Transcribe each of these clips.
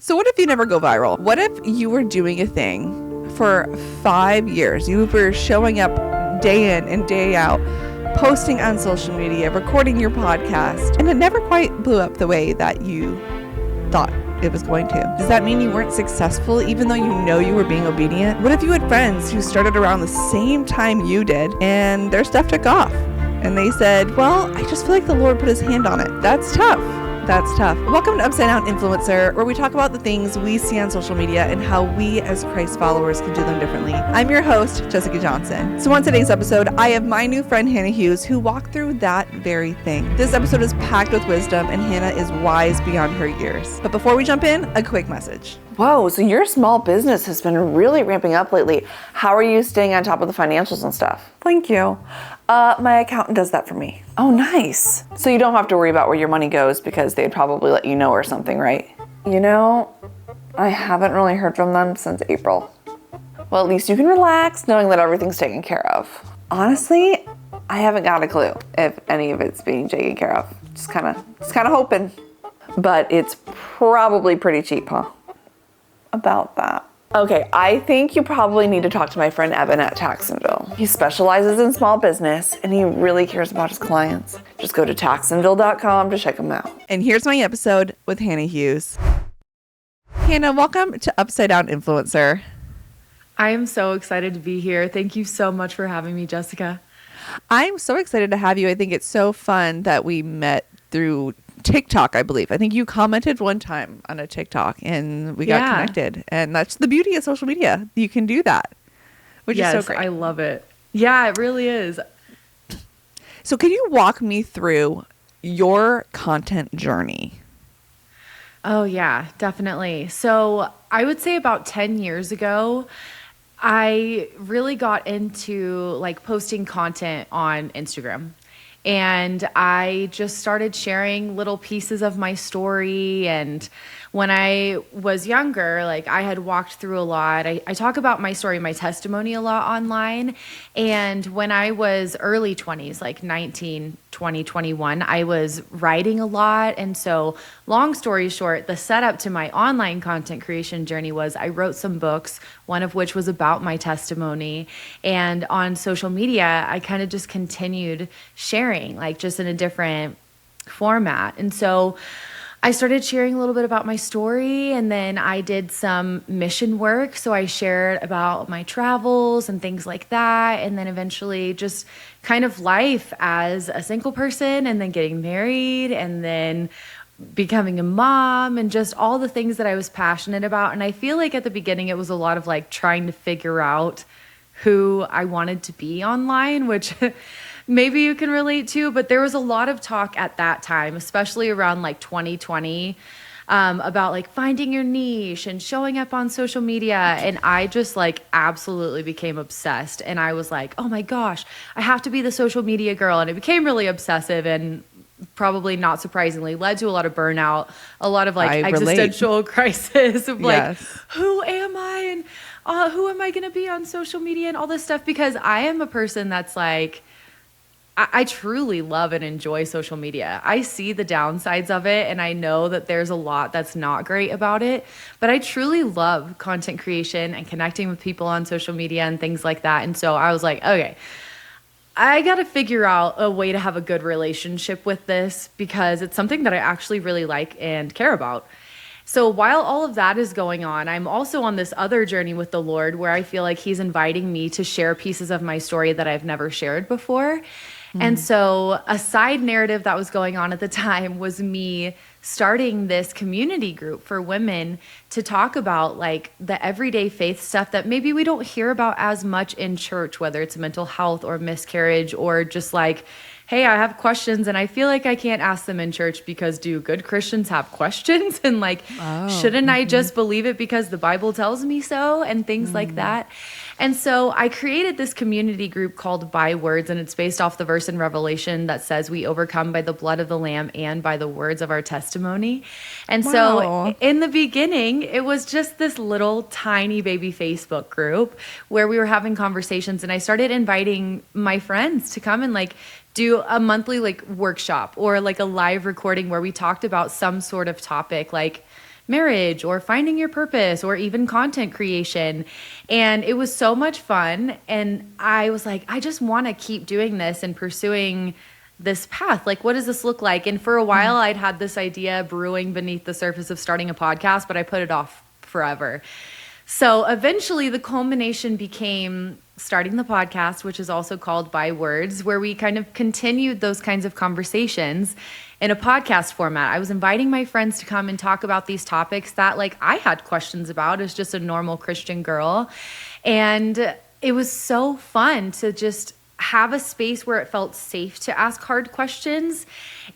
So what if you never go viral? What if you were doing a thing for 5 years? You were showing up day in and day out, posting on social media, recording your podcast, and it never quite blew up the way that you thought it was going to. Does that mean you weren't successful even though you know you were being obedient? What if you had friends who started around the same time you did and their stuff took off? And they said, well, I just feel like the Lord put his hand on it. That's tough. That's tough. Welcome to Upside Down Influencer, where we talk about the things we see on social media and how we as Christ followers can do them differently. I'm your host, Jessica Johnson. So on today's episode, I have my new friend, Hannah Hughes, who walked through that very thing. This episode is packed with wisdom, and Hannah is wise beyond her years. But before we jump in, a quick message. Whoa, so your small business has been really ramping up lately. How are you staying on top of the financials and stuff? Thank you. My accountant does that for me. Oh, nice. So you don't have to worry about where your money goes because they'd probably let you know or something, right? You know, I haven't really heard from them since April. Well, at least you can relax knowing that everything's taken care of. Honestly, I haven't got a clue if any of it's being taken care of. Just kind of hoping. But it's probably pretty cheap, huh? About that. Okay, I think you probably need to talk to my friend Evan at Taxonville. He specializes in small business and he really cares about his clients. Just go to taxonville.com to check him out. And here's my episode with Hannah Hughes. Hannah, welcome to Upside Down Influencer. I am so excited to be here. Thank you so much for having me, Jessica. I'm so excited to have you. I think it's so fun that we met through TikTok, I believe. I think you commented one time on a TikTok and we got connected. And that's the beauty of social media. You can do that, which is so great. I love it. Yeah, it really is. So can you walk me through your content journey? Oh, yeah, definitely. So I would say about 10 years ago, I really got into like posting content on Instagram. And I just started sharing little pieces of my story. And when I was younger, like I had walked through a lot. I talk about my story, my testimony a lot online. And when I was early 20s, like 19, 20, 21, I was writing a lot. And so long story short, the setup to my online content creation journey was I wrote some books, one of which was about my testimony. And on social media, I kind of just continued sharing, like just in a different format. And so I started sharing a little bit about my story, and then I did some mission work. So I shared about my travels and things like that. And then eventually just kind of life as a single person, and then getting married, and then becoming a mom, and just all the things that I was passionate about. And I feel like at the beginning, it was a lot of like trying to figure out who I wanted to be online, which maybe you can relate to, but there was a lot of talk at that time, especially around like 2020, about like finding your niche and showing up on social media. And I just like absolutely became obsessed. And I was like, oh my gosh, I have to be the social media girl. And it became really obsessive, and probably not surprisingly led to a lot of burnout, a lot of like existential crisis of like, who am I? And who am I going to be on social media and all this stuff? Because I am a person that's like, I truly love and enjoy social media. I see the downsides of it, and I know that there's a lot that's not great about it, but I truly love content creation and connecting with people on social media and things like that. And so I was like, okay, I got to figure out a way to have a good relationship with this, because it's something that I actually really like and care about. So while all of that is going on, I'm also on this other journey with the Lord where I feel like he's inviting me to share pieces of my story that I've never shared before. And so a side narrative that was going on at the time was me starting this community group for women to talk about like the everyday faith stuff that maybe we don't hear about as much in church, whether it's mental health or miscarriage, or just like, hey, I have questions and I feel like I can't ask them in church because do good Christians have questions? And like, shouldn't I just believe it because the Bible tells me so, and things like that. And so I created this community group called By Words, and it's based off the verse in Revelation that says we overcome by the blood of the Lamb and by the words of our testimony. And so in the beginning, it was just this little tiny baby Facebook group where we were having conversations, and I started inviting my friends to come and like do a monthly like workshop or like a live recording where we talked about some sort of topic, like marriage or finding your purpose or even content creation. And it was so much fun. And I was like, I just want to keep doing this and pursuing this path. Like, what does this look like? And for a while, I'd had this idea brewing beneath the surface of starting a podcast, but I put it off forever. So eventually the culmination became starting the podcast, which is also called By Words, where we kind of continued those kinds of conversations in a podcast format. I was inviting my friends to come and talk about these topics that like I had questions about as just a normal Christian girl. And it was so fun to just have a space where it felt safe to ask hard questions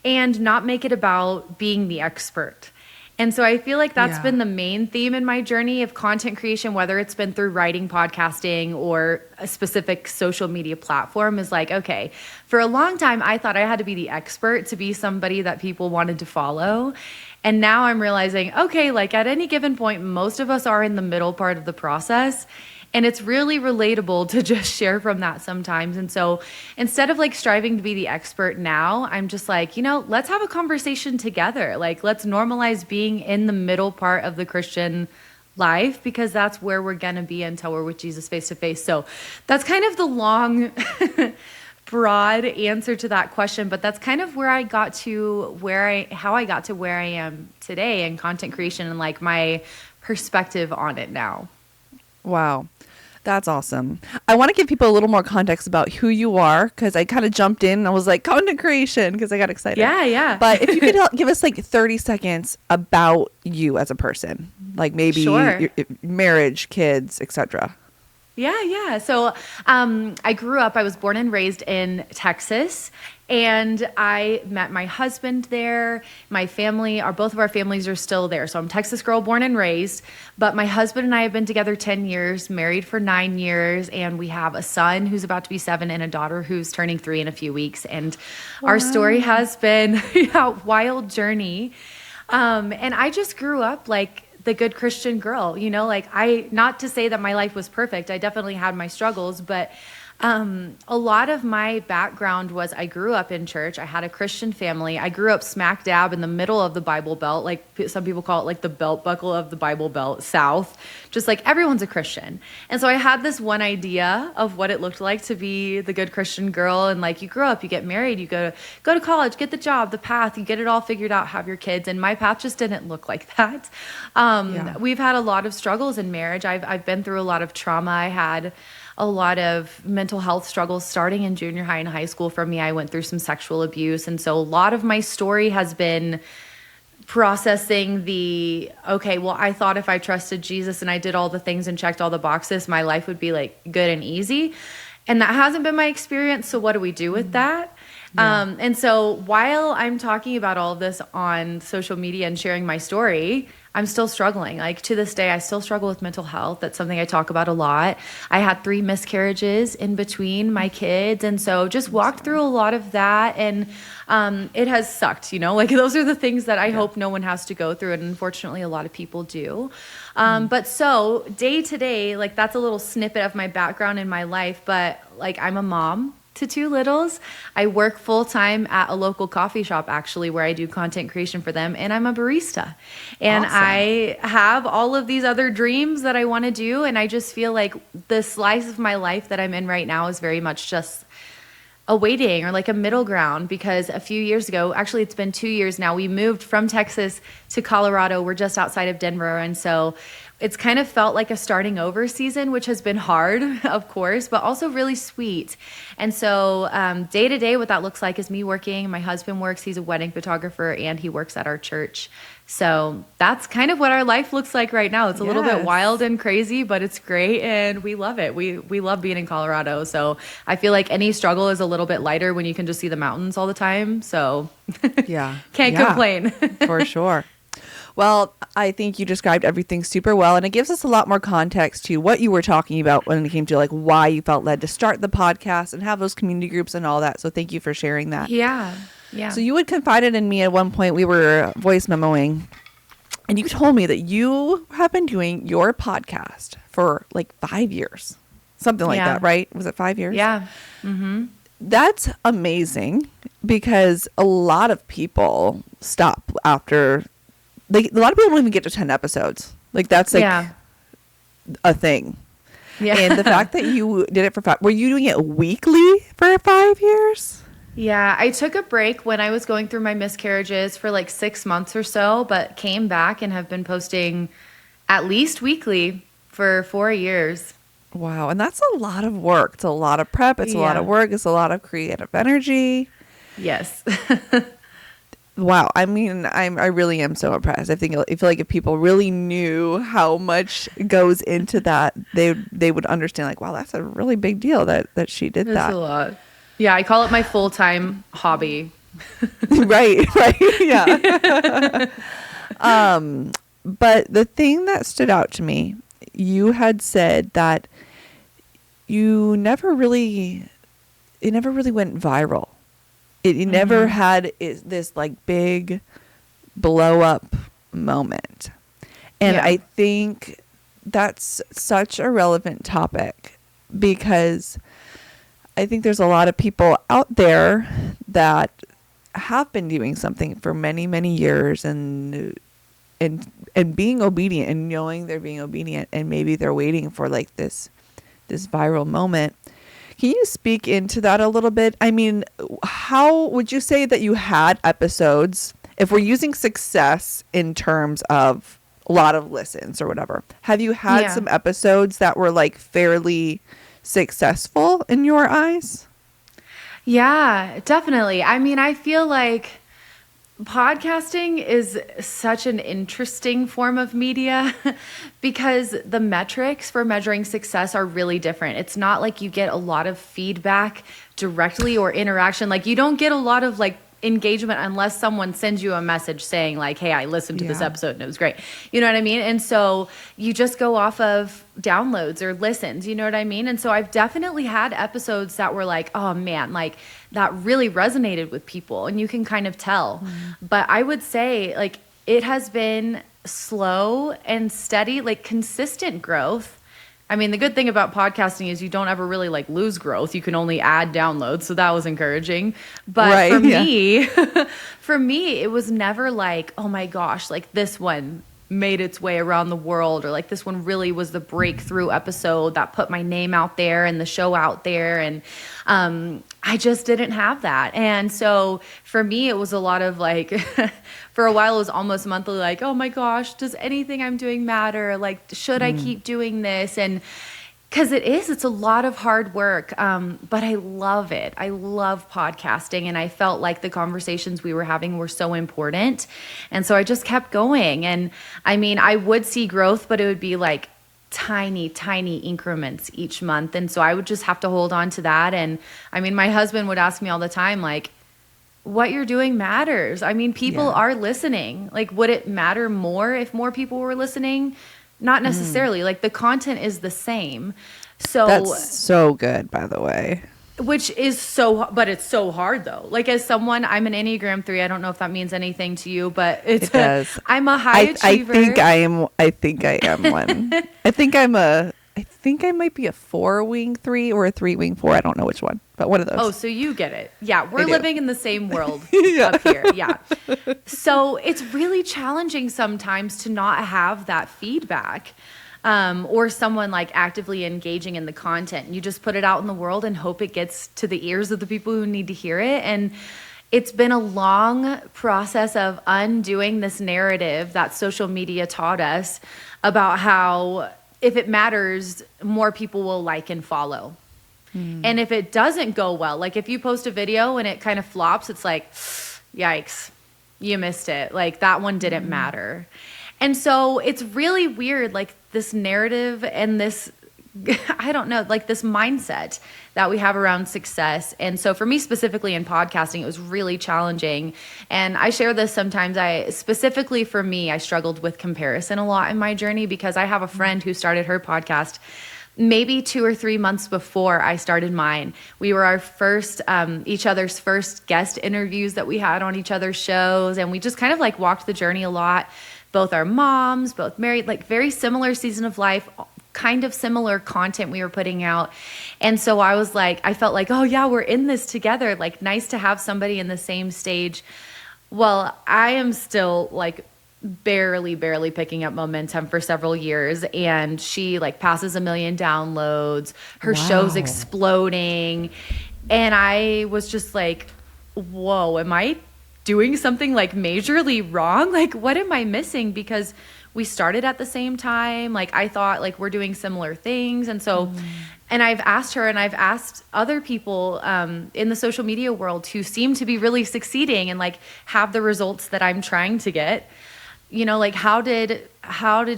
and not make it about being the expert. And so I feel like that's been the main theme in my journey of content creation, whether it's been through writing, podcasting, or a specific social media platform, is like, okay, for a long time, I thought I had to be the expert to be somebody that people wanted to follow. And now I'm realizing, okay, like at any given point, most of us are in the middle part of the process. And it's really relatable to just share from that sometimes. And so instead of like striving to be the expert now, I'm just like, let's have a conversation together. Like, let's normalize being in the middle part of the Christian life, because that's where we're going to be until we're with Jesus face to face. So that's kind of the long, broad answer to that question. But that's kind of where I got to how I got to where I am today in content creation and like my perspective on it now. Wow. That's awesome. I want to give people a little more context about who you are, because I kind of jumped in and I was like, content creation, because I got excited. Yeah. But if you could give us like 30 seconds about you as a person, like maybe your marriage, kids, etc. Yeah. So I was born and raised in Texas, and I met my husband there. My family, both of our families are still there. So I'm a Texas girl, born and raised. But my husband and I have been together 10 years, married for 9 years, and we have a son who's about to be 7 and a daughter who's turning 3 in a few weeks. And our story has been a wild journey. And I just grew up like the good Christian girl, not to say that my life was perfect. I definitely had my struggles, but a lot of my background was I grew up in church. I had a Christian family. I grew up smack dab in the middle of the Bible Belt. Like some people call it like the belt buckle of the Bible Belt, South. Just like everyone's a Christian. And so I had this one idea of what it looked like to be the good Christian girl. And like you grow up, you get married, you go to college, get the job, the path, you get it all figured out, have your kids. And my path just didn't look like that. We've had a lot of struggles in marriage. I've been through a lot of trauma. I had a lot of mental health struggles starting in junior high and high school. For me, I went through some sexual abuse. And so a lot of my story has been processing I thought if I trusted Jesus and I did all the things and checked all the boxes, my life would be like good and easy. And that hasn't been my experience. So what do we do with that? Yeah. And so while I'm talking about all of this on social media and sharing my story, I'm still struggling. Like to this day, I still struggle with mental health. That's something I talk about a lot. I had 3 miscarriages in between my kids. And so just walked through a lot of that. And it has sucked, like those are the things that I hope no one has to go through. And unfortunately, a lot of people do. But so day to day, like that's a little snippet of my background in my life. But like I'm a mom to 2 littles. I work full time at a local coffee shop, actually, where I do content creation for them. And I'm a barista. And awesome. I have all of these other dreams that I want to do. And I just feel like the slice of my life that I'm in right now is very much just a waiting or like a middle ground, because a few years ago, actually it's been 2 years now, we moved from Texas to Colorado. We're just outside of Denver. And so it's kind of felt like a starting over season, which has been hard, of course, but also really sweet. And so day to day, what that looks like is me working. My husband works. He's a wedding photographer, and he works at our church. So that's kind of what our life looks like right now. It's a little bit wild and crazy, but it's great, and we love it. We love being in Colorado. So I feel like any struggle is a little bit lighter when you can just see the mountains all the time. So can't complain. For sure. Well, I think you described everything super well, and it gives us a lot more context to what you were talking about when it came to like why you felt led to start the podcast and have those community groups and all that. So thank you for sharing that. Yeah. So you had confided in me at one point. We were voice memoing, and you told me that you have been doing your podcast for like 5 years, something like that, right? Was it 5 years? Yeah. Mm-hmm. That's amazing, because a lot of people stop after like a lot of people don't even get to 10 episodes. Like that's like Yeah. a thing. Yeah. And the fact that you did it for were you doing it weekly for 5 years? Yeah, I took a break when I was going through my miscarriages for like 6 months or so, but came back and have been posting at least weekly for 4 years. Wow. And that's a lot of work. It's a lot of prep. It's a lot Yeah. of work. It's a lot of creative energy. Yes. Wow. I mean, I really am so impressed. I feel like if people really knew how much goes into that, they would understand like, wow, that's a really big deal that she did It's that. a lot. Yeah, I call it my full-time hobby. Right. Yeah. But the thing that stood out to me, you had said that it never really went viral. It never had this like big blow up moment. And Yeah. I think that's such a relevant topic because I think there's a lot of people out there that have been doing something for many, many years and being obedient and knowing they're being obedient, and maybe they're waiting for like this viral moment. Can you speak into that a little bit? I mean, how would you say that you had episodes, if we're using success in terms of a lot of listens or whatever, have you had Yeah. some episodes that were like fairly successful in your eyes? Yeah, definitely. I mean, I feel like podcasting is such an interesting form of media because the metrics for measuring success are really different. It's not like you get a lot of feedback directly or interaction. Like you don't get a lot of like engagement unless someone sends you a message saying like, hey, I listened to this Yeah. episode and it was great. You know what I mean? And so you just go off of downloads or listens, you know what I mean? And so I've definitely had episodes that were like, oh man, like that really resonated with people and you can kind of tell. But I would say like it has been slow and steady, like consistent growth. I mean, the good thing about podcasting is you don't ever really like lose growth. You can only add downloads. So that was encouraging. But Right, for yeah. me, for me, it was never like, oh my gosh, like this one made its way around the world, or like this one really was the breakthrough episode that put my name out there and the show out there. And I just didn't have that. And so for me, it was a lot of like, for a while, it was almost monthly, like, oh my gosh, does anything I'm doing matter? Like, should I keep doing this? And because it's a lot of hard work, but I love it. I love podcasting, and I felt like the conversations we were having were so important. And so I just kept going. And I mean, I would see growth, but it would be like tiny, tiny increments each month. And so I would just have to hold on to that. And I mean, my husband would ask me all the time, like, what you're doing matters. I mean, people Yeah. are listening. Like, would it matter more if more people were listening? Not necessarily. Like, the content is the same. So, That's so good, by the way. which is but it's so hard though. Like, as someone, I'm an Enneagram 3. I don't know if that means anything to you, but It does. I'm a high achiever. I think I am one. I think I might be a 4-wing 3 or a 3-wing 4. I don't know which one, but one of those. Oh, so you get it. Yeah, I we're do. living in the same world Yeah. up here. Yeah. So it's really challenging sometimes to not have that feedback, or someone like actively engaging in the content. You just put it out in the world and hope it gets to the ears of the people who need to hear it. And it's been a long process of undoing this narrative that social media taught us about how if it matters, more people will like and follow. And if it doesn't go well, like if you post a video and it kind of flops, it's like, yikes, you missed it. Like that one didn't matter. And so it's really weird, like this narrative and this, I don't know, like this mindset that we have around success. And so for me specifically in podcasting, it was really challenging. And I share this sometimes. Specifically for me, I struggled with comparison a lot in my journey because I have a friend who started her podcast maybe 2 or 3 months before I started mine. We were our first, each other's first guest interviews that we had on each other's shows. And we just kind of like walked the journey a lot. Both our moms, both married, like very similar season of life, kind of similar content we were putting out. And so I was like, I felt like, oh yeah, we're in this together. Like nice to have somebody in the same stage. Well, I am still like barely picking up momentum for several years, and she like passes 1 million downloads. Her show's Wow. exploding. And I was just like, whoa, am I doing something like majorly wrong? Like, what am I missing? Because we started at the same time. Like, I thought like we're doing similar things. And so, and I've asked her and I've asked other people in the social media world who seem to be really succeeding and like have the results that I'm trying to get. You know, like how did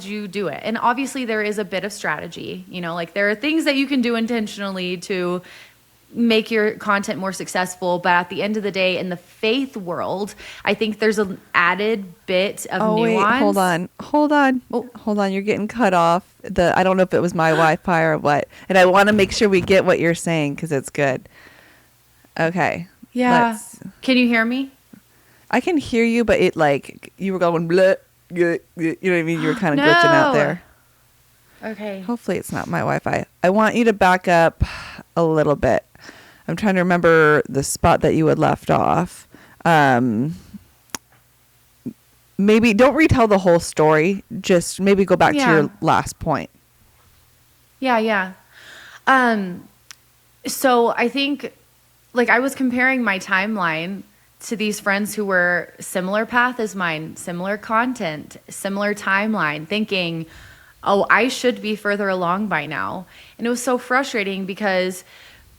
you do it? And obviously there is a bit of strategy, you know, like there are things that you can do intentionally to make your content more successful. But at the end of the day, in the faith world, I think there's an added bit of nuance. Wait, hold on. You're getting cut off. I don't know if it was my Wi-Fi or what. And I want to make sure we get what you're saying because it's good. Okay. Yeah. Can you hear me? I can hear you, but it like you were going bleh, bleh, bleh, you know what I mean? You were kind of glitching out there. Okay. Hopefully it's not my Wi-Fi. I want you to back up a little bit. I'm trying to remember the spot that you had left off. Maybe don't retell the whole story. Just maybe go back to your last point. Yeah. So I think like I was comparing my timeline to these friends who were similar path as mine, similar content, similar timeline, thinking, oh, I should be further along by now. And it was so frustrating because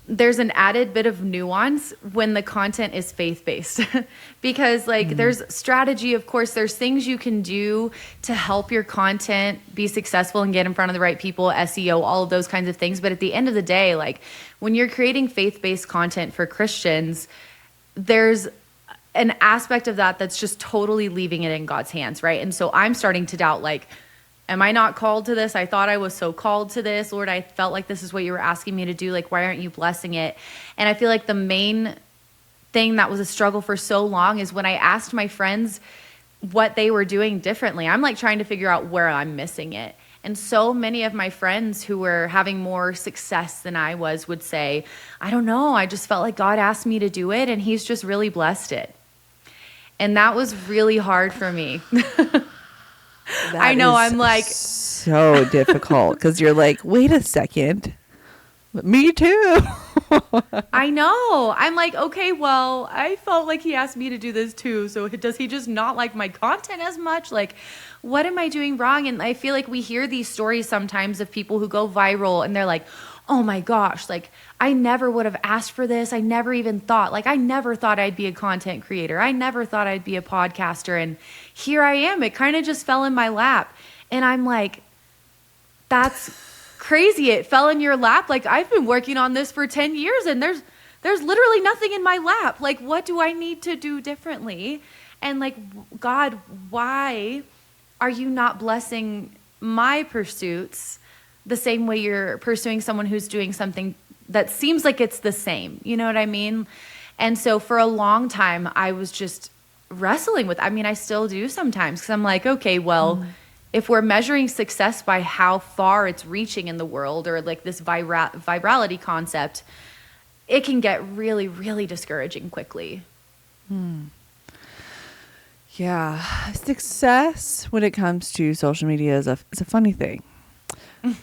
there's an added bit of nuance when the content is faith-based because like there's strategy. Of course, there's things you can do to help your content be successful and get in front of the right people, SEO, all of those kinds of things. But at the end of the day, like when you're creating faith-based content for Christians, there's an aspect of that that's just totally leaving it in God's hands, right? And so I'm starting to doubt, like, am I not called to this? I thought I was so called to this. Lord, I felt like this is what you were asking me to do. Like, why aren't you blessing it? And I feel like the main thing that was a struggle for so long is when I asked my friends what they were doing differently. I'm like trying to figure out where I'm missing it. And so many of my friends who were having more success than I was would say, I don't know, I just felt like God asked me to do it and he's just really blessed it. And that was really hard for me. I know, I'm like... so difficult because you're like, wait a second. Me too. I know. I'm like, okay, well, I felt like he asked me to do this too. So does he just not like my content as much? Like, what am I doing wrong? And I feel like we hear these stories sometimes of people who go viral and they're like, oh my gosh, like I never would have asked for this. I never even thought, like I never thought I'd be a content creator. I never thought I'd be a podcaster. And here I am. It kind of just fell in my lap. And I'm like, that's crazy. It fell in your lap. Like I've been working on this for 10 years and there's literally nothing in my lap. Like, what do I need to do differently? And like, God, why are you not blessing my pursuits the same way you're pursuing someone who's doing something that seems like it's the same? You know what I mean? And so for a long time, I was just wrestling with, I mean, I still do sometimes because I'm like, okay, well, if we're measuring success by how far it's reaching in the world or like this virality concept, it can get really, really discouraging quickly. Yeah. Success when it comes to social media is a funny thing.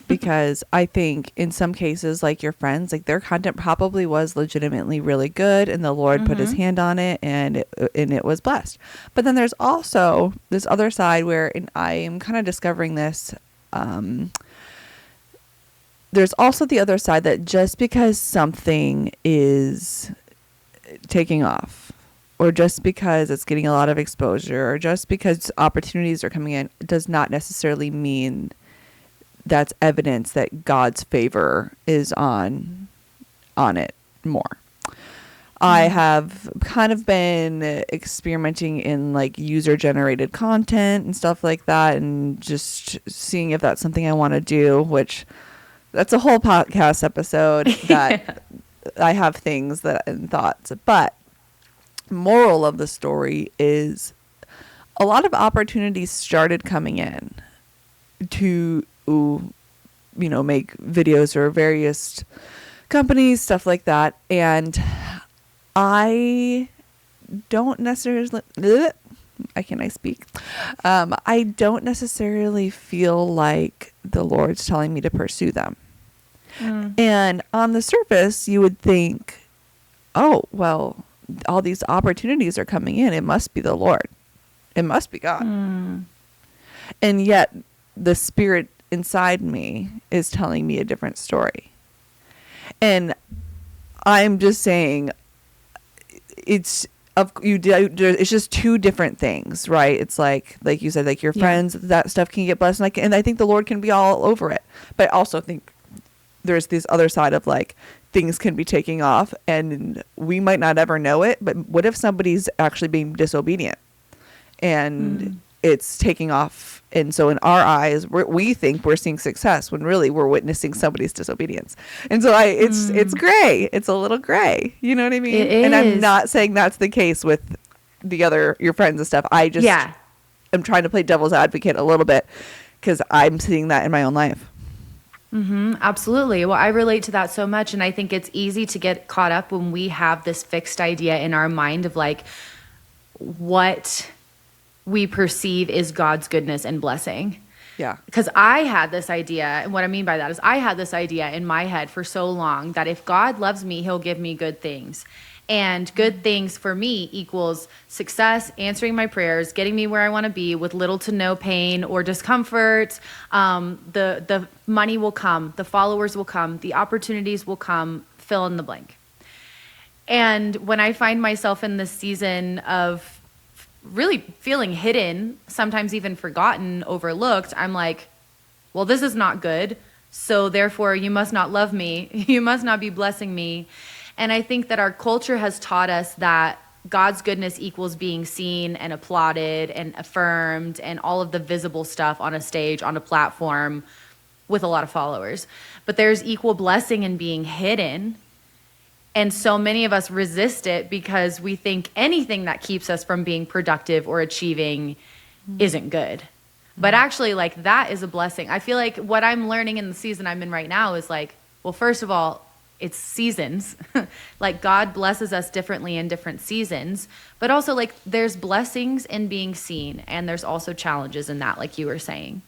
Because I think in some cases, like your friends, like their content probably was legitimately really good and the Lord put his hand on it and it was blessed. But then there's also this other side where, and I am kind of discovering this, there's also the other side that just because something is taking off or just because it's getting a lot of exposure or just because opportunities are coming in does not necessarily mean that's evidence that God's favor is on it more. I have kind of been experimenting in like user generated content and stuff like that and just seeing if that's something I want to do, which that's a whole podcast episode that I have things that and thoughts. But moral of the story is a lot of opportunities started coming in to make videos for various companies, stuff like that. And I don't necessarily, can I speak? I don't necessarily feel like the Lord's telling me to pursue them. And on the surface, you would think, oh, well, all these opportunities are coming in. It must be the Lord. It must be God. And yet the spirit inside me is telling me a different story. And I'm just saying it's just two different things, right? It's like you said, like your friends, that stuff can get blessed. And I think the Lord can be all over it. But I also think there's this other side of like things can be taking off and we might not ever know it. But what if somebody's actually being disobedient and it's taking off? And so in our eyes, we think we're seeing success when really we're witnessing somebody's disobedience. And so it's gray. It's a little gray. You know what I mean? It is. And I'm not saying that's the case with your friends and stuff. I just am trying to play devil's advocate a little bit because I'm seeing that in my own life. Absolutely. Well, I relate to that so much. And I think it's easy to get caught up when we have this fixed idea in our mind of like what we perceive is God's goodness and blessing. Yeah. Because I had this idea, and what I mean by that is I had this idea in my head for so long that if God loves me, he'll give me good things. And good things for me equals success, answering my prayers, getting me where I want to be with little to no pain or discomfort. The money will come, the followers will come, the opportunities will come, fill in the blank. And when I find myself in this season of really feeling hidden, sometimes even forgotten, overlooked, I'm like, well, this is not good. So therefore you must not love me. You must not be blessing me. And I think that our culture has taught us that God's goodness equals being seen and applauded and affirmed and all of the visible stuff on a stage, on a platform with a lot of followers. But there's equal blessing in being hidden. And so many of us resist it because we think anything that keeps us from being productive or achieving isn't good. But actually, like, that is a blessing. I feel like what I'm learning in the season I'm in right now is like, well, first of all, it's seasons. Like, God blesses us differently in different seasons. But also, like, there's blessings in being seen. And there's also challenges in that, like you were saying.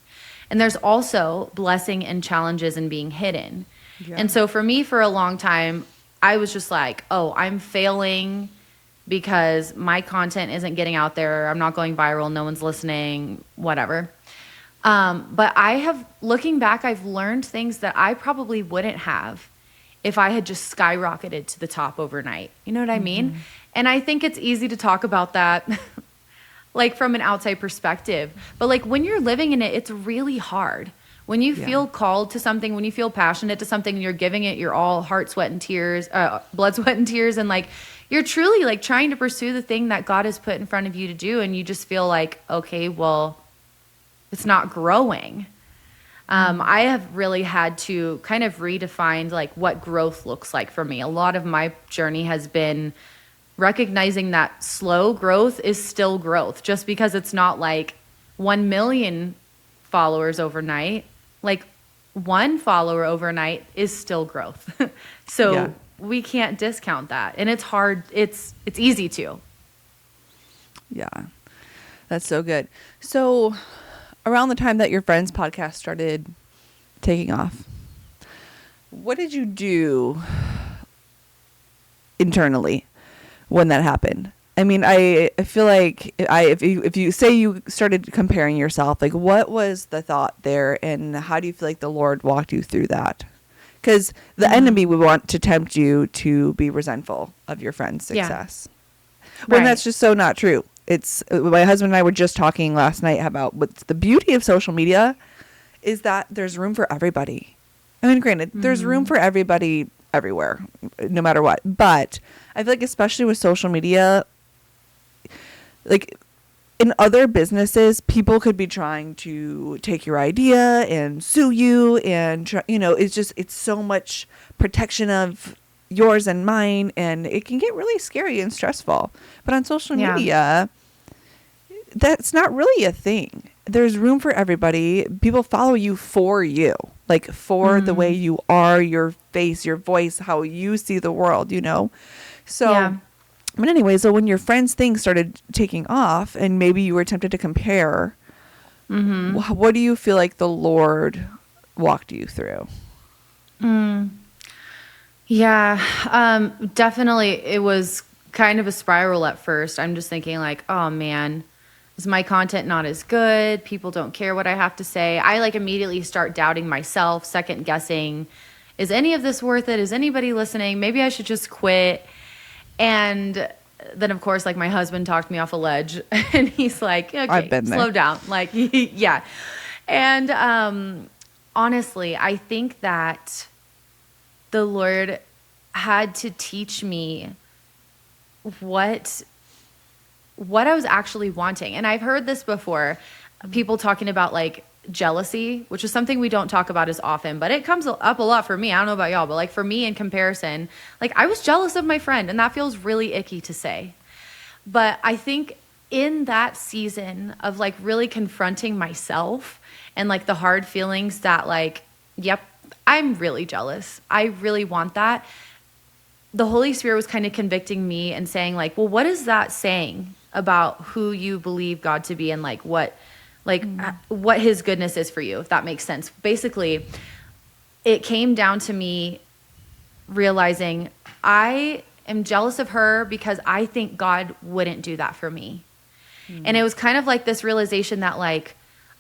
And there's also blessing and challenges in being hidden. Yeah. And so for me, for a long time, I was just like, oh, I'm failing because my content isn't getting out there. I'm not going viral. No one's listening, whatever. But looking back, I've learned things that I probably wouldn't have if I had just skyrocketed to the top overnight. You know what I mean? And I think it's easy to talk about that like from an outside perspective. But like when you're living in it, it's really hard. When you feel called to something, when you feel passionate to something, and you're giving it your all, heart, sweat, and tears, blood, sweat, and tears, and like you're truly like trying to pursue the thing that God has put in front of you to do, and you just feel like, okay, well, it's not growing. I have really had to kind of redefine like what growth looks like for me. A lot of my journey has been recognizing that slow growth is still growth, just because it's not like 1 million followers overnight. Like 1 follower overnight is still growth. So we can't discount that. And it's hard. It's easy to. Yeah, that's so good. So around the time that your friend's podcast started taking off, what did you do internally when that happened? I mean, I feel like if you say you started comparing yourself, like what was the thought there, and how do you feel like the Lord walked you through that? Because the enemy would want to tempt you to be resentful of your friend's success. When that's just so not true. It's my husband and I were just talking last night about what's the beauty of social media is that there's room for everybody. I mean, granted, there's room for everybody everywhere, no matter what. But I feel like especially with social media, like in other businesses, people could be trying to take your idea and sue you, and it's so much protection of yours and mine, and it can get really scary and stressful. But on social media, that's not really a thing. There's room for everybody. People follow you for you, like for the way you are, your face, your voice, how you see the world, So But anyway, so when your friends' things started taking off and maybe you were tempted to compare, what do you feel like the Lord walked you through? Yeah, definitely. It was kind of a spiral at first. I'm just thinking like, oh man, is my content not as good? People don't care what I have to say. I like immediately start doubting myself, second guessing, is any of this worth it? Is anybody listening? Maybe I should just quit. And then of course, like my husband talked me off a ledge and he's like, okay, I've been there. slow down. Like, yeah. And honestly, I think that the Lord had to teach me what I was actually wanting. And I've heard this before, people talking about like jealousy, which is something we don't talk about as often, but it comes up a lot for me. I don't know about y'all, but like for me in comparison, like I was jealous of my friend and that feels really icky to say. But I think in that season of like really confronting myself and like the hard feelings that like, yep, I'm really jealous. I really want that. The Holy Spirit was kind of convicting me and saying like, well, what is that saying about who you believe God to be and like what his goodness is for you, if that makes sense. Basically, it came down to me realizing I am jealous of her because I think God wouldn't do that for me. And it was kind of like this realization that like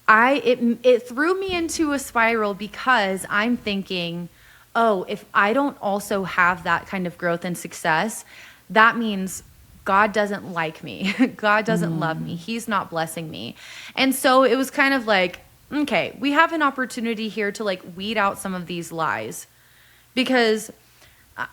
it threw me into a spiral because I'm thinking, oh, if I don't also have that kind of growth and success, that means God doesn't like me. God doesn't love me. He's not blessing me. And so it was kind of like, okay, we have an opportunity here to like weed out some of these lies because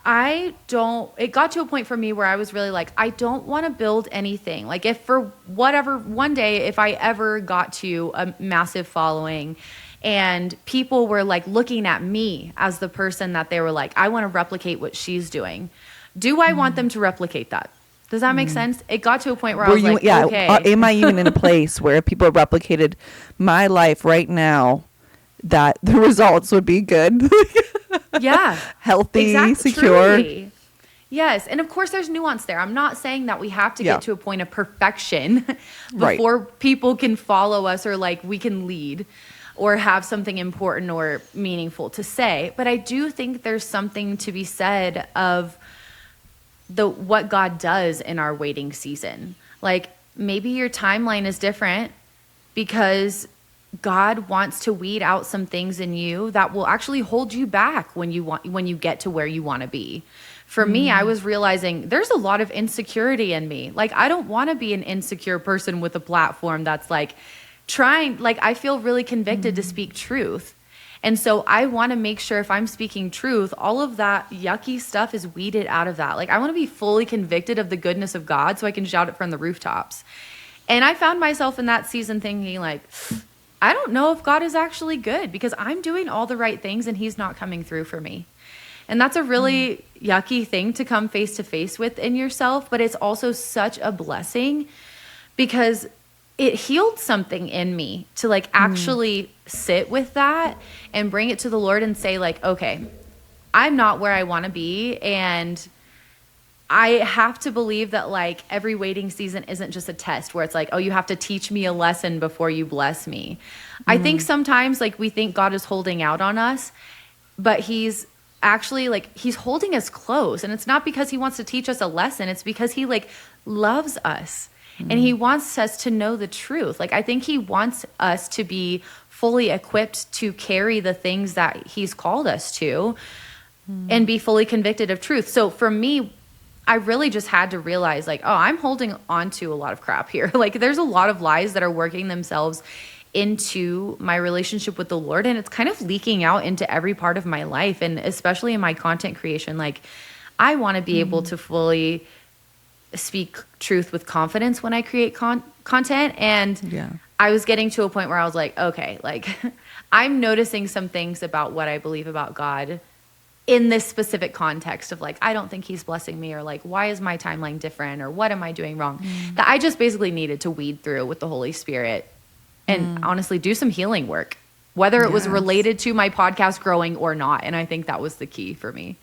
it got to a point for me where I was really like, I don't want to build anything. Like if for whatever, one day, if I ever got to a massive following and people were like looking at me as the person that they were like, I want to replicate what she's doing. Do I want them to replicate that? Does that make sense? It got to a point where I was like, okay. Am I even in a place where if people replicated my life right now, that the results would be good? Yeah. Healthy, secure. Truly. Yes. And of course there's nuance there. I'm not saying that we have to get to a point of perfection before people can follow us or like we can lead or have something important or meaningful to say. But I do think there's something to be said of what God does in our waiting season. Like maybe your timeline is different because God wants to weed out some things in you that will actually hold you back when you get to where you want to be. For me, I was realizing there's a lot of insecurity in me. Like I don't want to be an insecure person with a platform that's like I feel really convicted to speak truth. And so I want to make sure if I'm speaking truth, all of that yucky stuff is weeded out of that. Like I want to be fully convicted of the goodness of God so I can shout it from the rooftops. And I found myself in that season thinking like, I don't know if God is actually good because I'm doing all the right things and he's not coming through for me. And that's a really yucky thing to come face to face with in yourself, but it's also such a blessing because it healed something in me to like actually sit with that and bring it to the Lord and say like, okay, I'm not where I want to be. And I have to believe that like every waiting season isn't just a test where it's like, oh, you have to teach me a lesson before you bless me. I think sometimes like we think God is holding out on us, but he's actually like, he's holding us close. And it's not because he wants to teach us a lesson. It's because he like loves us. And he wants us to know the truth. Like, I think he wants us to be fully equipped to carry the things that he's called us to and be fully convicted of truth. So for me, I really just had to realize like, oh, I'm holding on to a lot of crap here. Like there's a lot of lies that are working themselves into my relationship with the Lord. And it's kind of leaking out into every part of my life. And especially in my content creation, like I want to be able to fully speak truth with confidence when I create content. And I was getting to a point where I was like, okay, like I'm noticing some things about what I believe about God in this specific context of like, I don't think he's blessing me, or like, why is my timeline different, or what am I doing wrong? That I just basically needed to weed through with the Holy Spirit and honestly do some healing work, whether it was related to my podcast growing or not. And I think that was the key for me.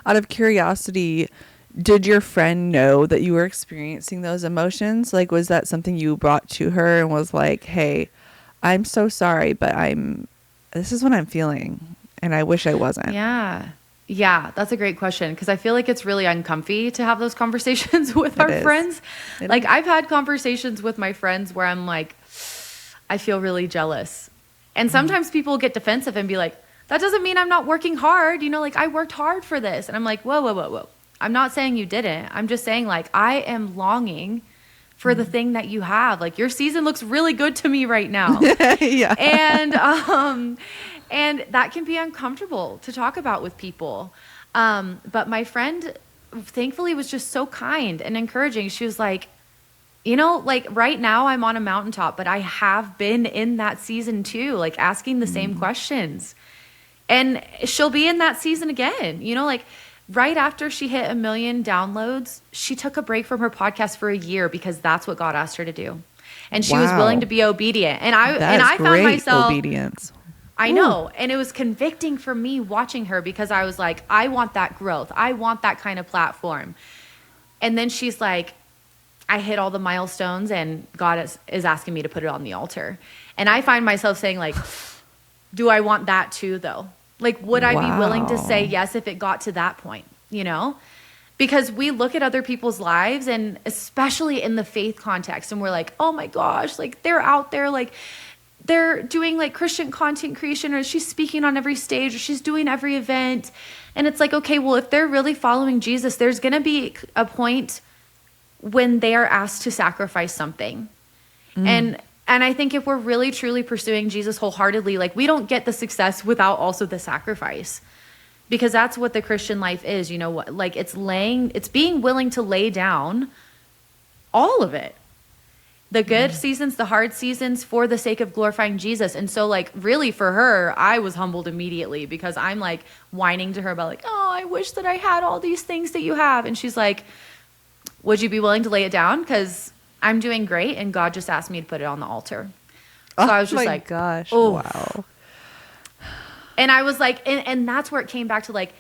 Out of curiosity, Did your friend know that you were experiencing those emotions? Like, was that something you brought to her and was like, hey, I'm so sorry, but this is what I'm feeling and I wish I wasn't? Yeah. Yeah, that's a great question because I feel like it's really uncomfy to have those conversations with our friends. Like I've had conversations with my friends where I'm like, I feel really jealous. And sometimes people get defensive and be like, that doesn't mean I'm not working hard. You know, like I worked hard for this. And I'm like, whoa, whoa, whoa, whoa. I'm not saying you didn't. I'm just saying like I am longing for the thing that you have. Like your season looks really good to me right now. Yeah. And that can be uncomfortable to talk about with people. But my friend thankfully was just so kind and encouraging. She was like, you know, like right now I'm on a mountaintop, but I have been in that season too, like asking the same questions. And she'll be in that season again. You know, like right after she hit 1 million downloads, she took a break from her podcast for a year because that's what God asked her to do. And she was willing to be obedient. And I found myself obedience. I know. And it was convicting for me watching her because I was like, I want that growth. I want that kind of platform. And then she's like, I hit all the milestones and God is asking me to put it on the altar. And I find myself saying like, do I want that too though? Like, would I be willing to say yes if it got to that point, you know? Because we look at other people's lives and especially in the faith context and we're like, oh my gosh, like they're out there, like they're doing like Christian content creation or she's speaking on every stage or she's doing every event. And it's like, okay, well, if they're really following Jesus, there's going to be a point when they are asked to sacrifice something. And I think if we're really truly pursuing Jesus wholeheartedly, like we don't get the success without also the sacrifice, because that's what the Christian life is. You know what? Like it's being willing to lay down all of it, the good seasons, the hard seasons for the sake of glorifying Jesus. And so like really for her, I was humbled immediately because I'm like whining to her about like, oh, I wish that I had all these things that you have. And she's like, would you be willing to lay it down? Because I'm doing great and God just asked me to put it on the altar. So I was just like, gosh, oh, wow. And I was like, and that's where it came back to like,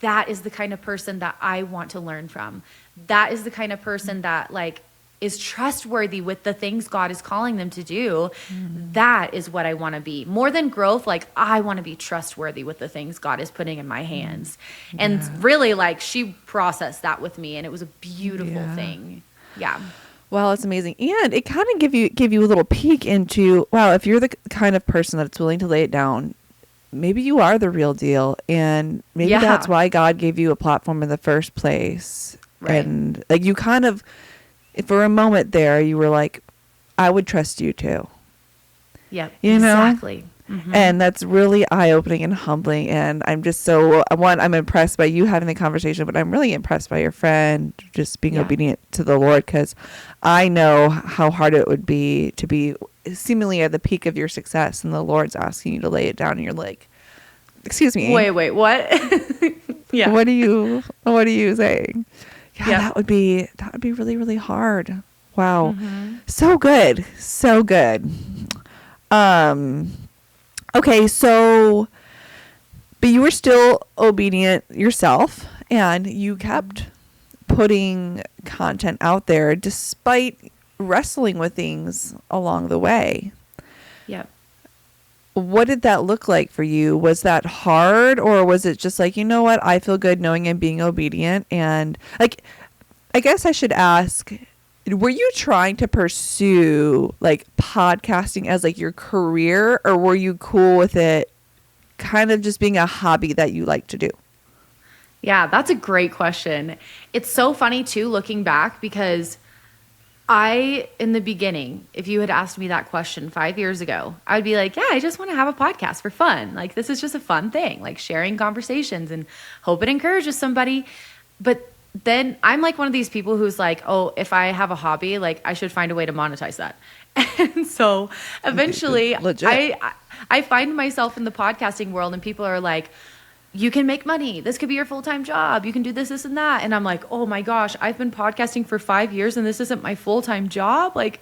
that is the kind of person that I want to learn from. That is the kind of person that like is trustworthy with the things God is calling them to do. That is what I want to be. More than growth, like I want to be trustworthy with the things God is putting in my hands. And really like she processed that with me and it was a beautiful thing. Yeah. Well, it's amazing. And it kind of give you a little peek into, wow, if you're the kind of person that's willing to lay it down, maybe you are the real deal. And maybe that's why God gave you a platform in the first place. Right. And like you kind of, for a moment there, you were like, I would trust you too. Yeah, you know? Exactly. Mm-hmm. And that's really eye-opening and humbling. And I'm just I'm impressed by you having the conversation, but I'm really impressed by your friend just being obedient to the Lord, because I know how hard it would be to be seemingly at the peak of your success and the Lord's asking you to lay it down and you're like, excuse me. Wait, what? Yeah. What are you saying? Yeah, that would be really, really hard. Wow. Mm-hmm. So good. So good. Okay, so, but you were still obedient yourself and you kept putting content out there despite wrestling with things along the way. Yep. What did that look like for you? Was that hard, or was it just like, you know what, I feel good knowing I'm being obedient? And like, I guess I should ask, were you trying to pursue like podcasting as like your career, or were you cool with it kind of just being a hobby that you like to do? Yeah, that's a great question. It's so funny too, looking back, because in the beginning, if you had asked me that question 5 years ago, I'd be like, yeah, I just want to have a podcast for fun. Like, this is just a fun thing, like sharing conversations and hope it encourages somebody. But then I'm like one of these people who's like, oh, if I have a hobby, like I should find a way to monetize that. And so eventually I find myself in the podcasting world and people are like, you can make money. This could be your full-time job. You can do this, this, and that. And I'm like, oh my gosh, I've been podcasting for 5 years and this isn't my full-time job. Like,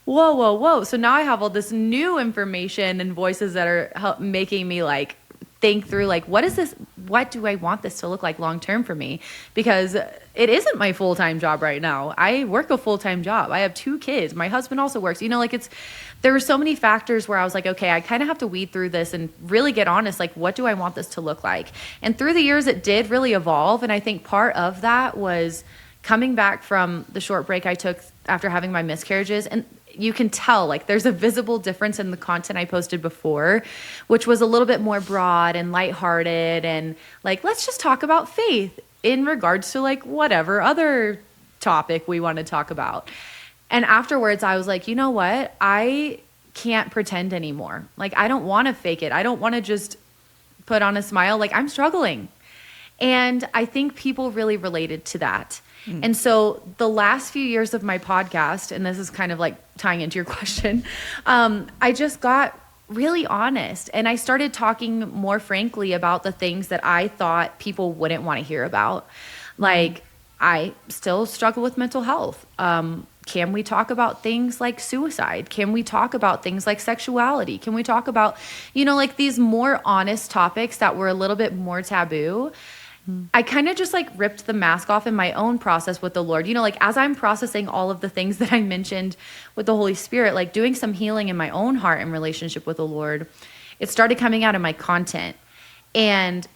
whoa. So now I have all this new information and voices that are making me like think through like, what is this what do I want this to look like long term for me? Because it isn't my full-time job right now. I work a full-time job. I have 2 kids. My husband also works. Like there were so many factors where I was like, okay, I kind of have to weed through this and really get honest. Like, what do I want this to look like? And through the years, it did really evolve. And I think part of that was coming back from the short break I took after having my miscarriages. And you can tell, like, there's a visible difference in the content I posted before, which was a little bit more broad and lighthearted and like, let's just talk about faith in regards to like whatever other topic we want to talk about. And afterwards I was like, you know what? I can't pretend anymore. Like, I don't want to fake it. I don't want to just put on a smile. Like, I'm struggling. And I think people really related to that. And so the last few years of my podcast, and this is kind of like tying into your question, I just got really honest and I started talking more frankly about the things that I thought people wouldn't want to hear about. Like, I still struggle with mental health. Can we talk about things like suicide? Can we talk about things like sexuality? Can we talk about, like these more honest topics that were a little bit more taboo? I kind of just like ripped the mask off in my own process with the Lord. Like as I'm processing all of the things that I mentioned with the Holy Spirit, like doing some healing in my own heart and relationship with the Lord, it started coming out in my content. And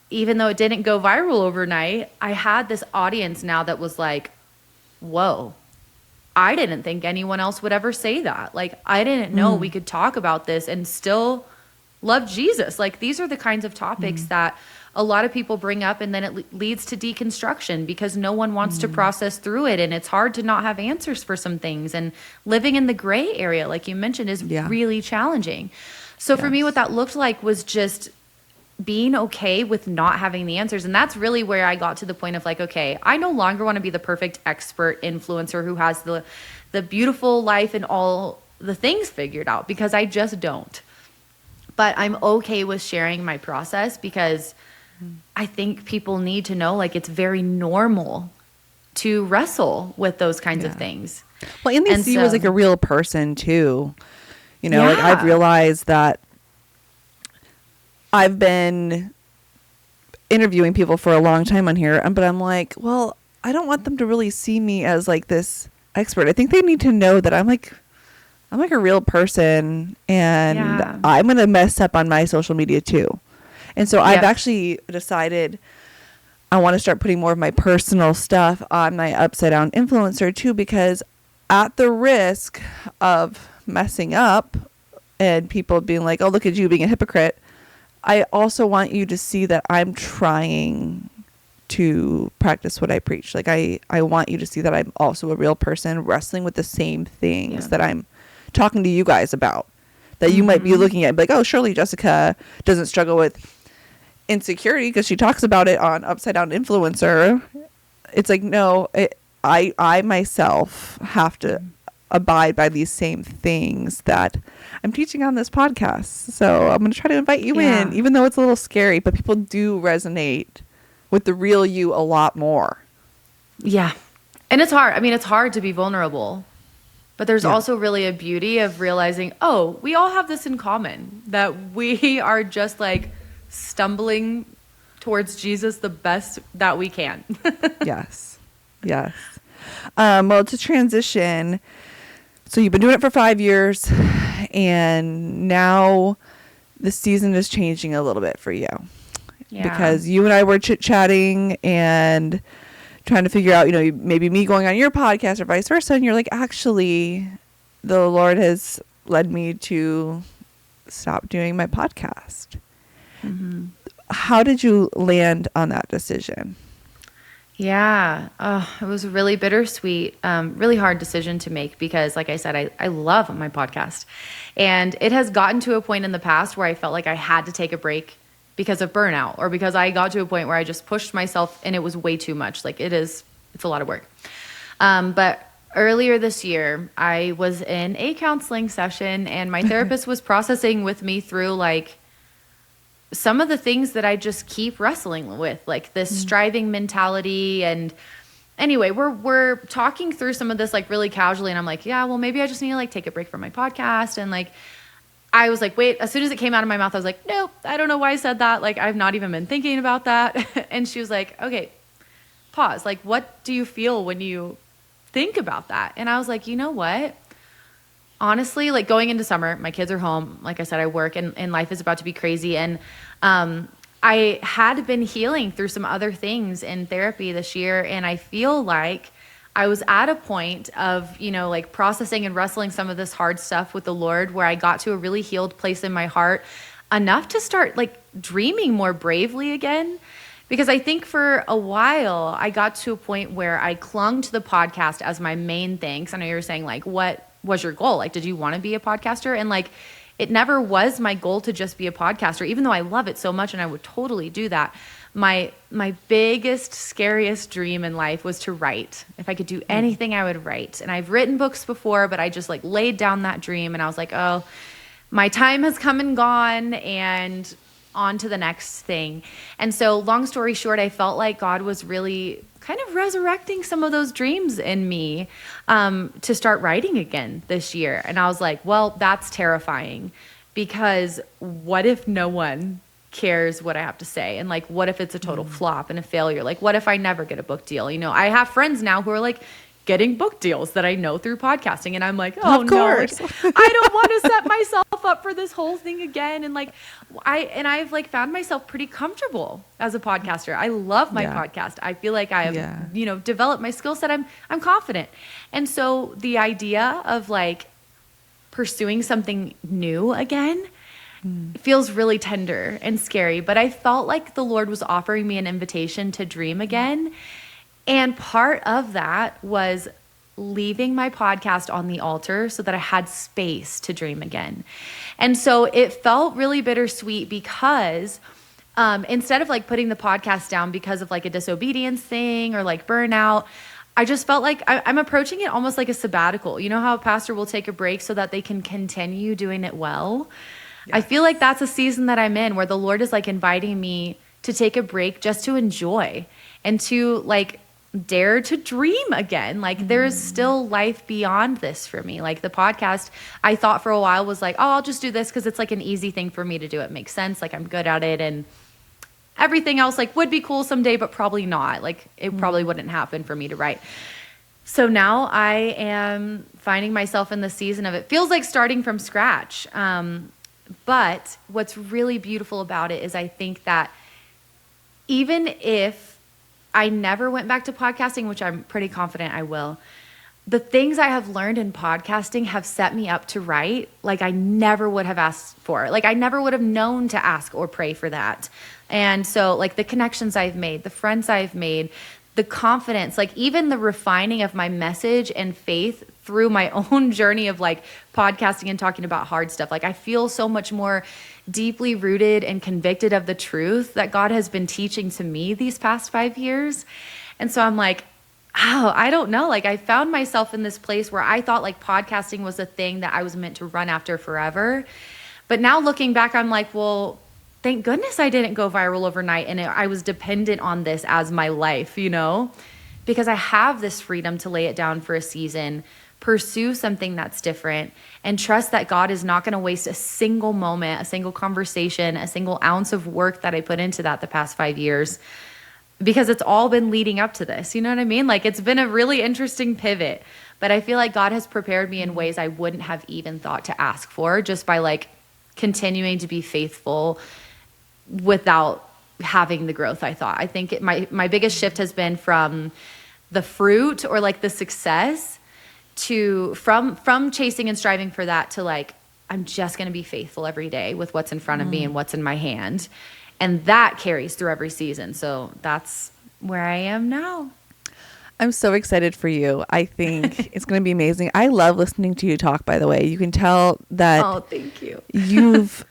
even though it didn't go viral overnight, I had this audience now that was like, whoa, I didn't think anyone else would ever say that. Like, I didn't know we could talk about this and still love Jesus. Like, these are the kinds of topics that a lot of people bring up, and then it leads to deconstruction because no one wants to process through it. And it's hard to not have answers for some things. And living in the gray area, like you mentioned, is really challenging. So for me, what that looked like was just being okay with not having the answers. And that's really where I got to the point of like, okay, I no longer want to be the perfect expert influencer who has the beautiful life and all the things figured out, because I just don't. But I'm okay with sharing my process because I think people need to know, like, it's very normal to wrestle with those kinds of things. Well, and they see you as like a real person too. Like I've realized that I've been interviewing people for a long time on here, but I'm like, well, I don't want them to really see me as like this expert. I think they need to know that I'm like a real person, and I'm going to mess up on my social media too. And so I've actually decided I want to start putting more of my personal stuff on my Upside Down Influencer too, because at the risk of messing up and people being like, oh, look at you being a hypocrite, I also want you to see that I'm trying to practice what I preach. Like I want you to see that I'm also a real person wrestling with the same things that I'm talking to you guys about, that you might be looking at like, oh, surely Jessica doesn't struggle with insecurity because she talks about it on Upside Down Influencer. It's like, no, I myself have to abide by these same things that I'm teaching on this podcast. So I'm going to try to invite you in, even though it's a little scary, but people do resonate with the real you a lot more. Yeah. And it's hard. I mean, it's hard to be vulnerable, but there's also really a beauty of realizing, oh, we all have this in common, that we are just like stumbling towards Jesus the best that we can. Yes. Well, to transition, so you've been doing it for 5 years, and now the season is changing a little bit for you. Because you and I were chit-chatting and trying to figure out, maybe me going on your podcast or vice versa, and you're like, actually, the Lord has led me to stop doing my podcast. How did you land on that decision? Yeah, it was a really bittersweet, really hard decision to make because, like I said, I love my podcast. And it has gotten to a point in the past where I felt like I had to take a break because of burnout, or because I got to a point where I just pushed myself and it was way too much. Like it's a lot of work. But earlier this year, I was in a counseling session and my therapist was processing with me through like some of the things that I just keep wrestling with, like this striving mentality. And anyway, we're talking through some of this like really casually. And I'm like, yeah, well, maybe I just need to like take a break from my podcast. And like, I was like, wait, as soon as it came out of my mouth, I was like, nope, I don't know why I said that. Like, I've not even been thinking about that. And she was like, okay, pause. Like, what do you feel when you think about that? And I was like, you know what? Honestly, like going into summer, my kids are home. Like I said, I work and life is about to be crazy. And I had been healing through some other things in therapy this year. And I feel like I was at a point of, like processing and wrestling some of this hard stuff with the Lord where I got to a really healed place in my heart enough to start like dreaming more bravely again. Because I think for a while, I got to a point where I clung to the podcast as my main thing. 'Cause I know you were saying like, what was your goal? Like, did you want to be a podcaster? And like, it never was my goal to just be a podcaster, even though I love it so much and I would totally do that. My biggest, scariest dream in life was to write. If I could do anything, I would write. And I've written books before, but I just like laid down that dream and I was like, oh, my time has come and gone and on to the next thing. And so long story short, I felt like God was really kind of resurrecting some of those dreams in me to start writing again this year. And I was like, well, that's terrifying because what if no one cares what I have to say? And like, what if it's a total flop and a failure? Like, what if I never get a book deal? I have friends now who are like getting book deals that I know through podcasting. And I'm like, oh, of course. No, like, I don't want to set myself up for this whole thing again. And like, I've like found myself pretty comfortable as a podcaster. I love my podcast. I feel like I have, developed my skill set. I'm confident. And so the idea of like pursuing something new again feels really tender and scary. But I felt like the Lord was offering me an invitation to dream again. And part of that was leaving my podcast on the altar so that I had space to dream again. And so it felt really bittersweet because instead of like putting the podcast down because of like a disobedience thing or like burnout, I just felt like I'm approaching it almost like a sabbatical. You know how a pastor will take a break so that they can continue doing it well? Yes. I feel like that's a season that I'm in where the Lord is like inviting me to take a break just to enjoy and to like dare to dream again. Like there is still life beyond this for me. Like the podcast, I thought for a while was like, oh, I'll just do this because it's like an easy thing for me to do. It makes sense. Like I'm good at it. And everything else like would be cool someday, but probably not. Like it probably wouldn't happen for me to write. So now I am finding myself in the season of it feels like starting from scratch. But what's really beautiful about it is I think that even if I never went back to podcasting, which I'm pretty confident I will, the things I have learned in podcasting have set me up to write like I never would have asked for. Like I never would have known to ask or pray for that. And so like the connections I've made, the friends I've made, the confidence, like even the refining of my message and faith through my own journey of like podcasting and talking about hard stuff. Like I feel so much more deeply rooted and convicted of the truth that God has been teaching to me these past 5 years. And so I'm like, oh, I don't know. Like I found myself in this place where I thought like podcasting was a thing that I was meant to run after forever. But now looking back, I'm like, well, thank goodness I didn't go viral overnight and I was dependent on this as my life, because I have this freedom to lay it down for a season, pursue something that's different, and trust that God is not going to waste a single moment, a single conversation, a single ounce of work that I put into that the past 5 years, because it's all been leading up to this. You know what I mean? Like it's been a really interesting pivot, but I feel like God has prepared me in ways I wouldn't have even thought to ask for just by like continuing to be faithful without having the growth I thought. I think my biggest shift has been from the fruit or like the success to from chasing and striving for that to like, I'm just going to be faithful every day with what's in front of me and what's in my hand. And that carries through every season. So that's where I am now. I'm so excited for you. I think it's going to be amazing. I love listening to you talk, by the way. You can tell that oh, thank you. You've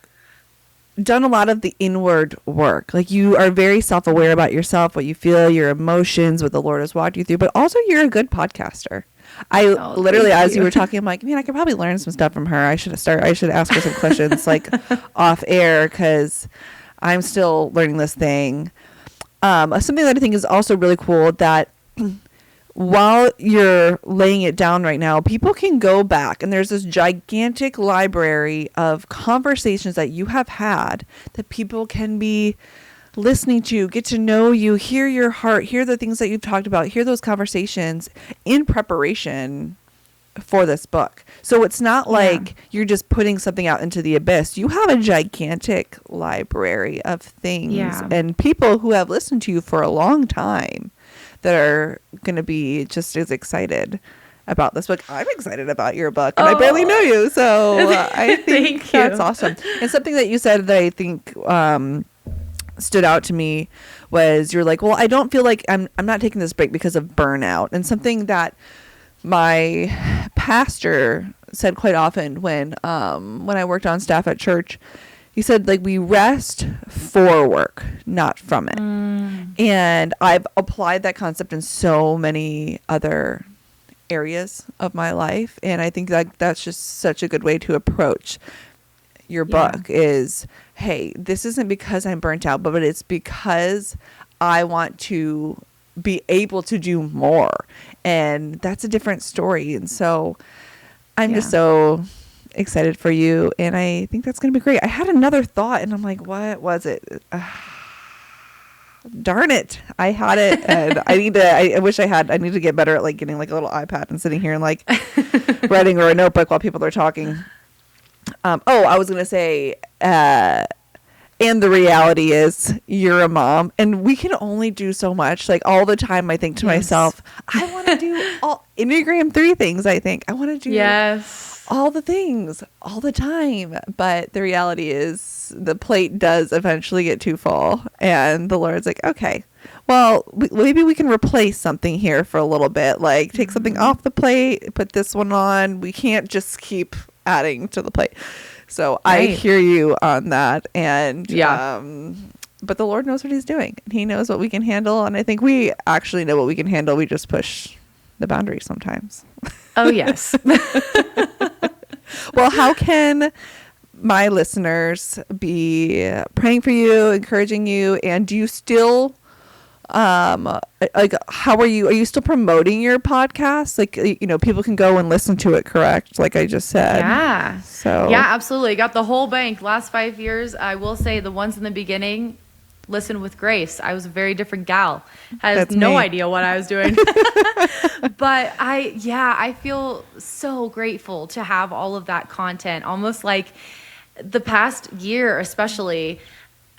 done a lot of the inward work. Like you are very self-aware about yourself, what you feel, your emotions, what the Lord has walked you through, but also you're a good podcaster. I literally, as you were talking, I'm like, man, I could probably learn some stuff from her. I should ask her some questions like off air because I'm still learning this thing. Something that I think is also really cool that while you're laying it down right now, people can go back and there's this gigantic library of conversations that you have had that people can be listening to, get to know you, hear your heart, hear the things that you've talked about, hear those conversations in preparation for this book. So it's not like you're just putting something out into the abyss. You have a gigantic library of things and people who have listened to you for a long time that are going to be just as excited about this book. I'm excited about your book, and I barely know you, so I think that's awesome. And something that you said that I think stood out to me was you're like, well, I don't feel like I'm not taking this break because of burnout. And something that my pastor said quite often when I worked on staff at church, he said, like, we rest for work, not from it. And I've applied that concept in so many other areas of my life. And I think that that's just such a good way to approach your book is, hey, this isn't because I'm burnt out, but it's because I want to be able to do more. And that's a different story. And so I'm just so excited for you, and I think that's going to be great. I had another thought, and I'm like, what was it? Darn it. I had it, and I need to get better at like getting like a little iPad and sitting here and like writing or a notebook while people are talking. I was going to say, and the reality is you're a mom, and we can only do so much. Like all the time I think to myself, I want to do all Enneagram 3 things. I think I want to do all the things all the time. But the reality is the plate does eventually get too full, and the Lord's like, okay, well, maybe we can replace something here for a little bit. Like take something off the plate, put this one on. We can't just keep adding to the plate. So I hear you on that. And but the Lord knows what he's doing. He knows what we can handle. And I think we actually know what we can handle. We just push the boundaries sometimes. Oh, yes. Well, how can my listeners be praying for you, encouraging you? And do you still, like, how are you still promoting your podcast? Like, you know, people can go and listen to it, correct? Like I just said. Yeah. So. Yeah, absolutely. Got the whole bank. Last 5 years, I will say the ones in the beginning, listen with grace. I was a very different gal. Had no idea what I was doing. But I feel so grateful to have all of that content. Almost like the past year, especially,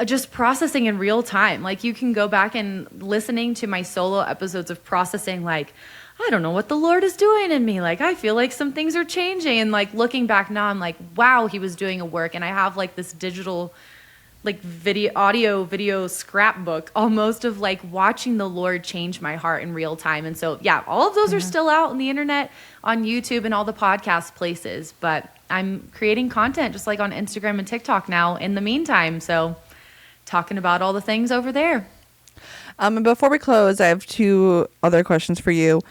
just processing in real time. Like you can go back and listening to my solo episodes of processing, like, I don't know what the Lord is doing in me. Like, I feel like some things are changing. And like looking back now, I'm like, wow, he was doing a work. And I have like this digital, like video scrapbook almost of like watching the Lord change my heart in real time. And so, all of those are still out on the internet, on YouTube and all the podcast places, but I'm creating content just like on Instagram and TikTok now in the meantime. So talking about all the things over there. And before we close, I have 2 other questions for you.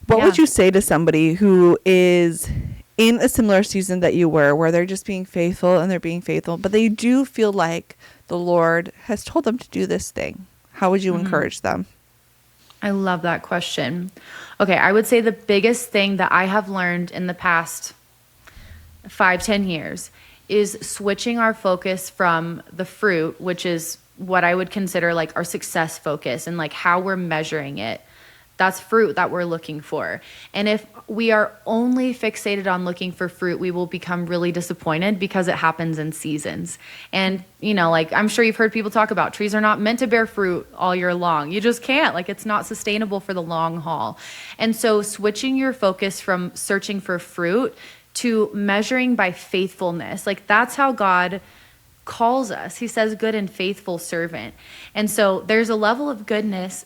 What would you say to somebody who is in a similar season that you were, where they're just being faithful and they're being faithful, but they do feel like the Lord has told them to do this thing? How would you encourage them? I love that question. Okay, I would say the biggest thing that I have learned in the past 5-10 years is switching our focus from the fruit, which is what I would consider like our success focus and like how we're measuring it. That's fruit that we're looking for. And if we are only fixated on looking for fruit, we will become really disappointed because it happens in seasons. And, you know, like I'm sure you've heard people talk about trees are not meant to bear fruit all year long. You just can't. Like it's not sustainable for the long haul. And so switching your focus from searching for fruit to measuring by faithfulness, like that's how God calls us. He says, good and faithful servant. And so there's a level of goodness.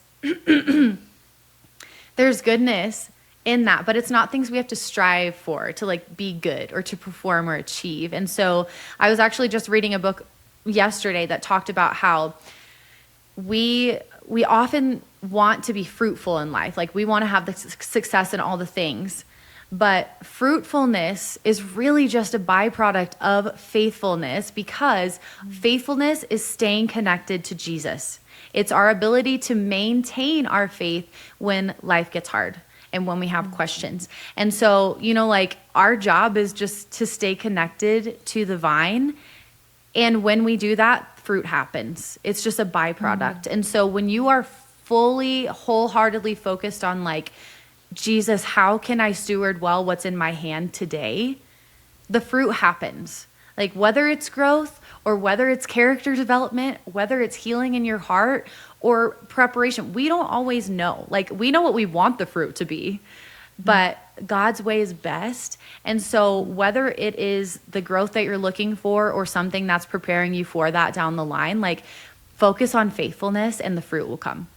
There's goodness in that, but it's not things we have to strive for to like be good or to perform or achieve. And so I was actually just reading a book yesterday that talked about how we often want to be fruitful in life. Like we want to have the success in all the things, but fruitfulness is really just a byproduct of faithfulness, because faithfulness is staying connected to Jesus. It's our ability to maintain our faith when life gets hard. and when we have questions. And so, like our job is just to stay connected to the vine. And when we do that, fruit happens. It's just a byproduct. And so when you are fully, wholeheartedly focused on like, Jesus, how can I steward well what's in my hand today? The fruit happens. Like whether it's growth or whether it's character development, whether it's healing in your heart or preparation, we don't always know. Like we know what we want the fruit to be, but God's way is best. And so whether it is the growth that you're looking for or something that's preparing you for that down the line, like focus on faithfulness and the fruit will come.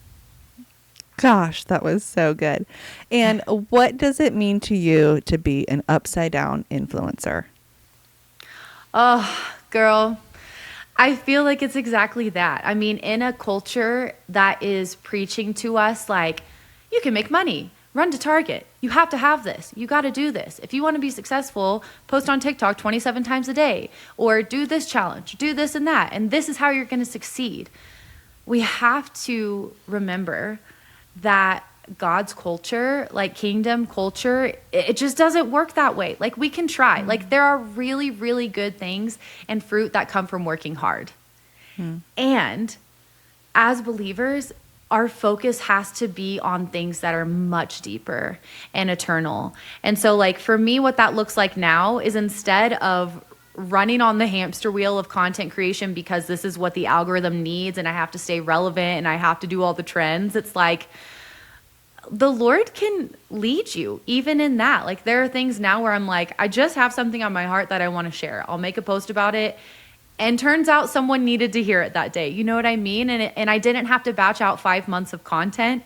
Gosh, that was so good. And what does it mean to you to be an upside down influencer? Oh, girl, I feel like it's exactly that. I mean, in a culture that is preaching to us like, you can make money, run to Target, you have to have this, you got to do this. If you want to be successful, post on TikTok 27 times a day, or do this challenge, do this and that, and this is how you're going to succeed. We have to remember that God's culture, like kingdom culture, it just doesn't work that way. Like we can try. Like there are really, really good things and fruit that come from working hard. And as believers, our focus has to be on things that are much deeper and eternal. And so like for me, what that looks like now is instead of running on the hamster wheel of content creation because this is what the algorithm needs and I have to stay relevant and I have to do all the trends, it's like the Lord can lead you even in that. Like there are things now where I'm like, I just have something on my heart that I want to share. I'll make a post about it. And turns out someone needed to hear it that day. You know what I mean? And I didn't have to batch out 5 months of content.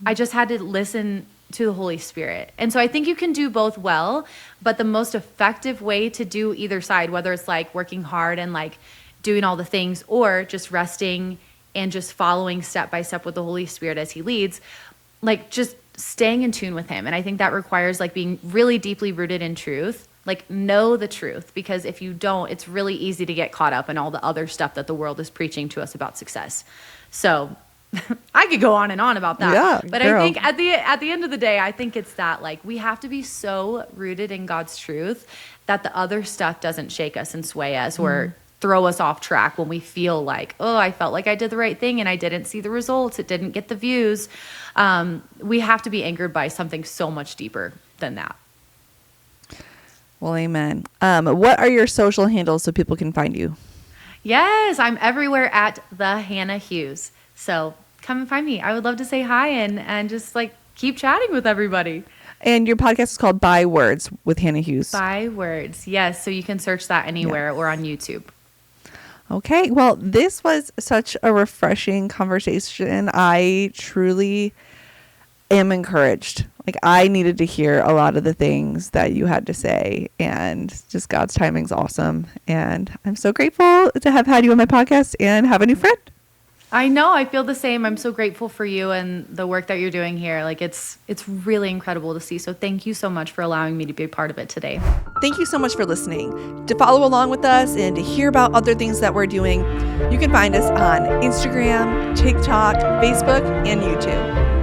I just had to listen to the Holy Spirit. And so I think you can do both well, but the most effective way to do either side, whether it's like working hard and like doing all the things or just resting and just following step by step with the Holy Spirit as he leads, like just staying in tune with him. And I think that requires like being really deeply rooted in truth, like know the truth, because if you don't, it's really easy to get caught up in all the other stuff that the world is preaching to us about success. So I could go on and on about that. Yeah, but girl. I think at the end of the day, I think it's that like we have to be so rooted in God's truth that the other stuff doesn't shake us and sway us or throw us off track when we feel like, oh, I felt like I did the right thing and I didn't see the results. It didn't get the views. We have to be anchored by something so much deeper than that. Well, amen. What are your social handles so people can find you? Yes, I'm everywhere at the Hannah Hughes. So come and find me. I would love to say hi and just like keep chatting with everybody. And your podcast is called By Words with Hannah Hughes. By Words. Yes. So you can search that anywhere or on YouTube. Okay. Well, this was such a refreshing conversation. I truly am encouraged. Like I needed to hear a lot of the things that you had to say, and just God's timing's awesome. And I'm so grateful to have had you on my podcast and have a new friend. I know. I feel the same. I'm so grateful for you and the work that you're doing here. Like it's really incredible to see. So thank you so much for allowing me to be a part of it today. Thank you so much for listening. To follow along with us and to hear about other things that we're doing, you can find us on Instagram, TikTok, Facebook, and YouTube.